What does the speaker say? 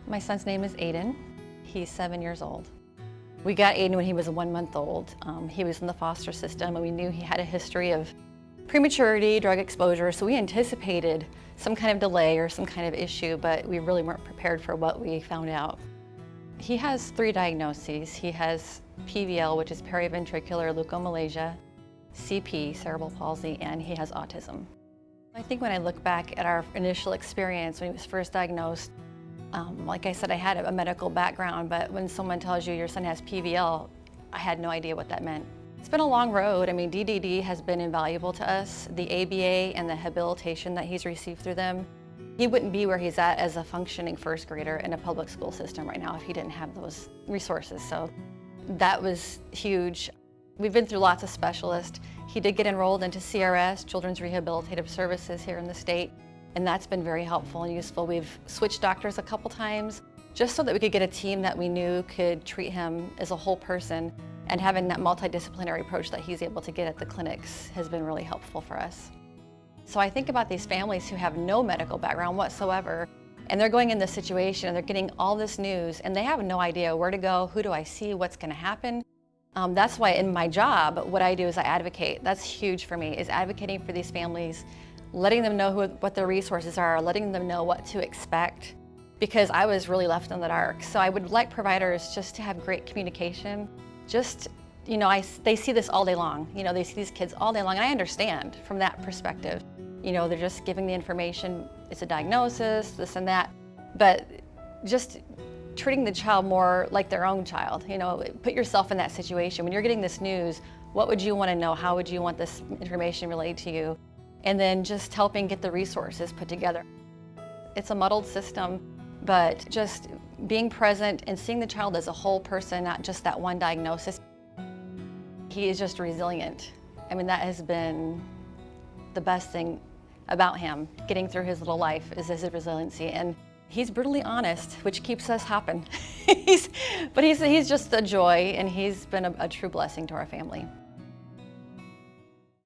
My son's name is Ayden. He's 7 years old. We got Ayden when he was 1 month old. He was in the foster system and we knew he had a history of prematurity, drug exposure, so we anticipated some kind of delay or some kind of issue, but we really weren't prepared for what we found out. He has 3 diagnoses. He has PVL, which is periventricular leukomalacia, CP, cerebral palsy, and he has autism. I think when I look back at our initial experience when he was first diagnosed, like I said, I had a medical background, but when someone tells you your son has PVL, I had no idea what that meant. It's been a long road. I mean, DDD has been invaluable to us. The ABA and the habilitation that he's received through them, he wouldn't be where he's at as a functioning first grader in a public school system right now if he didn't have those resources. So that was huge. We've been through lots of specialists. He did get enrolled into CRS, Children's Rehabilitative Services here in the state, and that's been very helpful and useful. We've switched doctors a couple times just so that we could get a team that we knew could treat him as a whole person, and having that multidisciplinary approach that he's able to get at the clinics has been really helpful for us. So I think about these families who have no medical background whatsoever, and they're going in this situation and they're getting all this news and they have no idea where to go, who do I see, what's going to happen. That's why in my job, what I do is I advocate. That's huge for me, is advocating for these families, letting them know what their resources are, letting them know what to expect, because I was really left in the dark. So I would like providers just to have great communication. Just, you know, they see this all day long. You know, they see these kids all day long, and I understand from that perspective. You know, they're just giving the information, it's a diagnosis, this and that, but just treating the child more like their own child. You know, put yourself in that situation. When you're getting this news, what would you want to know? How would you want this information relayed to you? And then just helping get the resources put together. It's a muddled system, but just being present and seeing the child as a whole person, not just that one diagnosis. He is just resilient. I mean, that has been the best thing about him, getting through his little life, is his resiliency. And he's brutally honest, which keeps us hopping. But he's just a joy, and he's been a true blessing to our family.